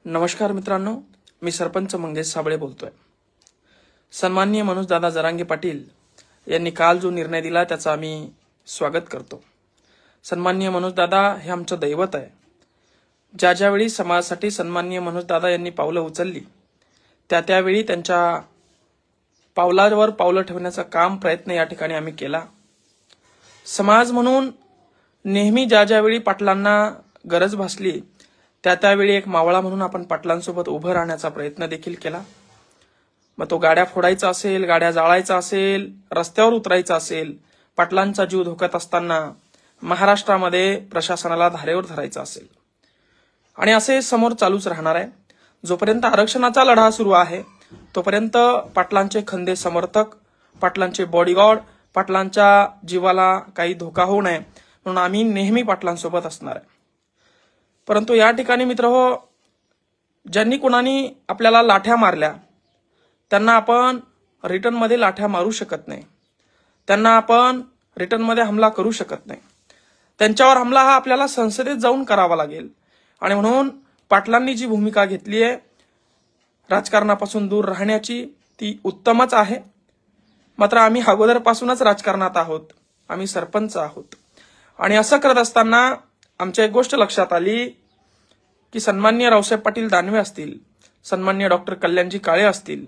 नमस्कार मित्रांनो, मी सरपंच मंगेश साबळे बोलतोय। सन्माननीय मनोजदादा जरांगे पाटील यांनी काल जो निर्णय दिला त्याचा आम्ही स्वागत करतो। सन्माननीय मनोजदादा हे आमचं दैवत आहे। ज्या ज्यावेळी समाजासाठी सन्माननीय मनोजदादा यांनी पावलं उचलली त्यावेळी त्यांच्या पावलावर पावलं ठेवण्याचा काम प्रयत्न या ठिकाणी आम्ही केला। समाज म्हणून नेहमी ज्या ज्यावेळी पाटलांना गरज भासली त्यावेळी एक मावळा म्हणून आपण पाटलांसोबत उभं राहण्याचा प्रयत्न देखील केला। मग तो गाड्या फोडायचा असेल, गाड्या जाळायचा असेल, रस्त्यावर उतरायचा असेल, पाटलांचा जीव धोक्यात असताना महाराष्ट्रामध्ये प्रशासनाला धारेवर धरायचा असेल, आणि असे समोर चालूच राहणार आहे। जोपर्यंत आरक्षणाचा लढा सुरू आहे तोपर्यंत पाटलांचे खंदे समर्थक, पाटलांचे बॉडीगार्ड, पाटलांच्या जीवाला काही धोका होऊ नये म्हणून आम्ही नेहमी पाटलांसोबत असणार आहे। परंतु या ठिकाणी मित्रहो, ज्यांनी कुणानी आपल्याला लाठ्या मारल्या त्यांना आपण रिटर्न मध्ये लाठ्या मारू शकत नाही, त्यांना आपण रिटर्न मध्ये हमला करू शकत नाही। त्यांच्यावर हमला हा आपल्याला संसदेत जाऊन करावा लागेल। आणि म्हणून पाटलांनी जी भूमिका घेतली आहे राजकारणापासून दूर राहण्याची ती उत्तमच आहे। मात्र आम्ही अगोदरपासूनच राजकारणात आहोत, आम्ही सरपंच आहोत, आणि असं करत असताना आमच्या एक गोष्ट लक्षात आली की सन्माननीय रावसाहेब पाटील दानवे असतील, सन्माननीय डॉक्टर कल्याणजी काळे असतील,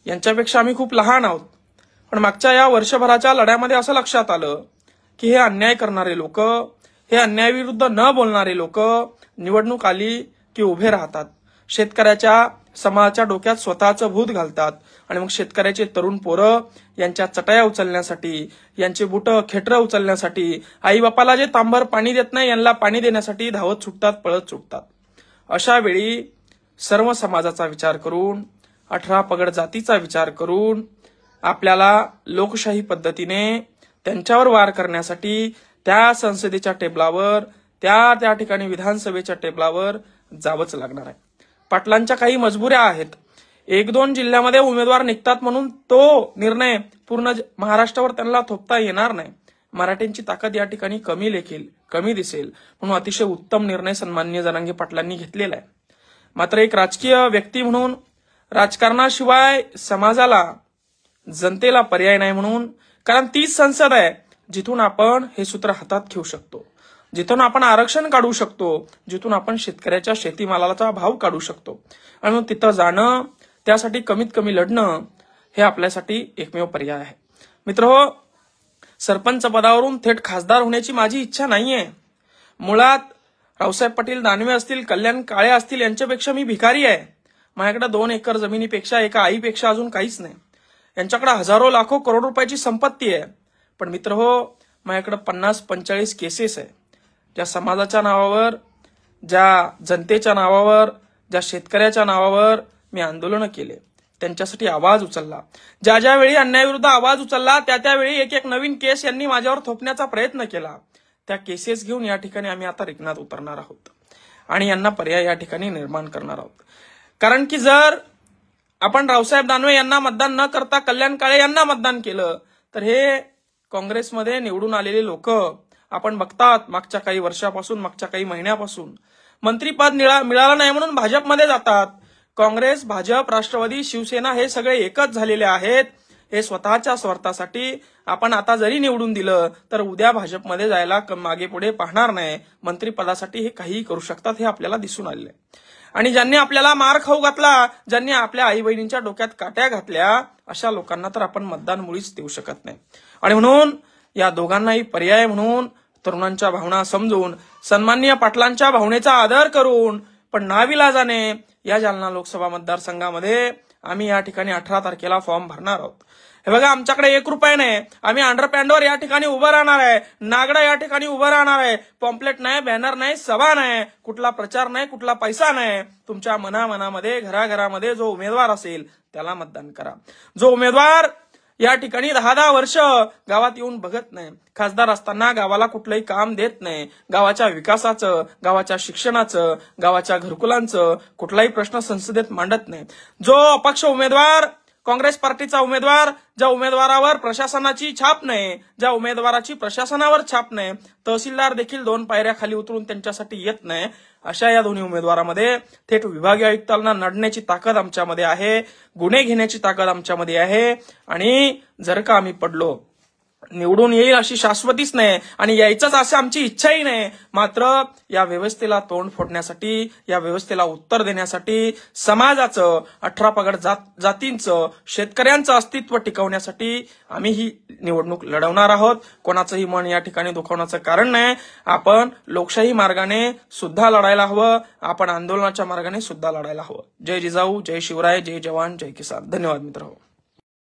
यांच्यापेक्षा आम्ही खूप लहान आहोत। पण मागच्या या वर्षभराच्या लढ्यामध्ये असं लक्षात आलं की हे अन्याय करणारे लोक, हे अन्यायाविरुद्ध न बोलणारे लोक निवडणूक आली की उभे राहतात, शेतकऱ्याच्या समाजाच्या डोक्यात स्वतःचं भूत घालतात, आणि मग शेतकऱ्याचे तरुण पोरं यांच्या चटया उचलण्यासाठी, यांचे बुट खेटर उचलण्यासाठी, आई बापाला जे तांबर पाणी देत नाही यांना पाणी देण्यासाठी धावत सुटतात, पळत सुटतात। अशा वेळी सर्व समाजाचा विचार करून, 18 पगड जातीचा विचार करून आपल्याला लोकशाही पद्धतीने त्यांच्यावर वार करण्यासाठी त्या संसदेच्या टेबलावर, त्या ठिकाणी विधानसभेच्या टेबलावर जावंच लागणार आहे। पाटलांच्या काही मजबुऱ्या आहेत, 1-2 जिल्ह्यामध्ये उमेदवार निघतात म्हणून तो निर्णय पूर्ण महाराष्ट्रावर त्यांना थोपता येणार नाही। मराठ्यांची ताकद या ठिकाणी कमी दिसेल, म्हणून अतिशय उत्तम निर्णय सन्माननीय जरांगे पाटलांनी घेतलेला आहे। मात्र एक राजकीय व्यक्ती म्हणून राजकारणाशिवाय समाजाला, जनतेला पर्याय नाही, म्हणून कारण तीच संसद आहे जिथून आपण हे सूत्र हातात घेऊ शकतो, जिथून आपण आरक्षण काढू शकतो, जिथून आपण शेतकऱ्याच्या शेतीमालाचा भाव काढू शकतो, आणि मग तिथं जाणं, त्यासाठी कमीत कमी लढणं हे आपल्यासाठी एकमेव पर्याय आहे। मित्रहो, सरपंच पदावरून थेट खासदार होण्याची माझी इच्छा नाहीये। मुळात रावसाहेब पाटील दानवे असतील, कल्याण काळे असतील, यांच्यापेक्षा मी भिकारी आहे। माझ्याकडे 2 एकर जमिनीपेक्षा, एका आईपेक्षा अजून काहीच नाही। यांच्याकडे हजारो लाखो करोड रुपयाची संपत्ती आहे। पण मित्रहो, माझ्याकडे 50-45 केसेस आहे, ज्या समाजाच्या नावावर, ज्या जनतेच्या नावावर, ज्या शेतकऱ्याच्या नावावर मी आंदोलन केले, त्यांच्यासाठी आवाज उचलला। ज्या ज्यावेळी अन्यायाविरुद्ध आवाज उचलला त्यावेळी एक नवीन केस यांनी माझ्यावर थोपण्याचा प्रयत्न केला। त्या केसेस घेऊन या ठिकाणी आम्ही आता रिंगणात उतरणार आहोत आणि यांना पर्याय या ठिकाणी निर्माण करणार आहोत। कारण की जर आपण रावसाहेब दानवे यांना मतदान न करता कल्याण काळे यांना मतदान केलं तर हे काँग्रेसमध्ये निवडून आलेले लोक आपण बघतात, मागच्या काही वर्षापासून, मागच्या काही महिन्यापासून मंत्रीपद मिळालं नाही म्हणून भाजपमध्ये जातात। काँग्रेस, भाजप, राष्ट्रवादी, शिवसेना हे सगळे एकच झालेले आहेत। हे स्वतःच्या स्वार्थासाठी आपण आता जरी निवडून दिलं तर उद्या भाजपमध्ये जायला मागे पुढे पाहणार नाही, मंत्रीपदासाठी हे काहीही करू शकतात, हे आपल्याला दिसून आलेलं आहे। आणि ज्यांनी आपल्याला मार खाऊ घातला, ज्यांनी आपल्या आई बहिणींच्या डोक्यात काट्या घातल्या, अशा लोकांना तर आपण मतदान मुळीच देऊ शकत नाही। आणि म्हणून या दोघांनाही पर्याय म्हणून तरुणांच्या भावना समजून, सन्माननीय पाटलांच्या भावनेचा आदर करून, पण नाविलाजाने या जालना लोकसभा मतदारसंघामध्ये आम्ही या ठिकाणी 18 तारखेला फॉर्म भरणार आहोत। हे बघा, आमच्याकडे 1 रुपया नाही, आम्ही अंडरपॅन्डवर या ठिकाणी उभं राहणार आहे, नागडा या ठिकाणी उभं राहणार आहे, पॉम्पलेट नाही, बॅनर नाही, सभा नाही, कुठला प्रचार नाही, कुठला पैसा नाही। तुमच्या मनामध्ये, घराघरामध्ये जो उमेदवार असेल त्याला मतदान करा। जो उमेदवार या ठिकाणी 10-10 वर्ष गावात येऊन बघत नाही, खासदार असताना गावाला कुठलंही काम देत नाही, गावाच्या विकासाचं, गावाच्या शिक्षणाचं, गावाच्या घरकुलांचं कुठलाही प्रश्न संसदेत मांडत नाही, जो अपक्ष उमेदवार काँग्रेस पार्टीचा उमेदवार, ज्या उमेदवारावर प्रशासनाची छाप नाही, ज्या उमेदवाराची प्रशासनावर छाप नाही, तहसीलदार देखील 2 पायऱ्या खाली उतरून त्यांच्यासाठी येत नाही, अशा या दोन्ही उमेदवारामध्ये थेट विभागीय आयुक्तांना नडण्याची ताकद आमच्यामध्ये आहे, गुन्हे घेण्याची ताकद आमच्यामध्ये आहे. आणि जर का आम्ही पडलो, निवडून येईल अशी शाश्वतीच नाही आणि यायचंच अशी आमची इच्छाही नाही, मात्र या व्यवस्थेला तोंड फोडण्यासाठी, या व्यवस्थेला उत्तर देण्यासाठी, समाजाचं, 18 पगड जातींचं, शेतकऱ्यांचं अस्तित्व टिकवण्यासाठी आम्ही ही निवडणूक लढवणार आहोत. कोणाचंही मन या ठिकाणी दुखावण्याचं कारण नाही. आपण लोकशाही मार्गाने सुद्धा लढायला हवं, आपण आंदोलनाच्या मार्गाने सुद्धा लढायला हवं. जय जिजाऊ, जय शिवराय, जय जवान, जय किसान. धन्यवाद मित्रांनो.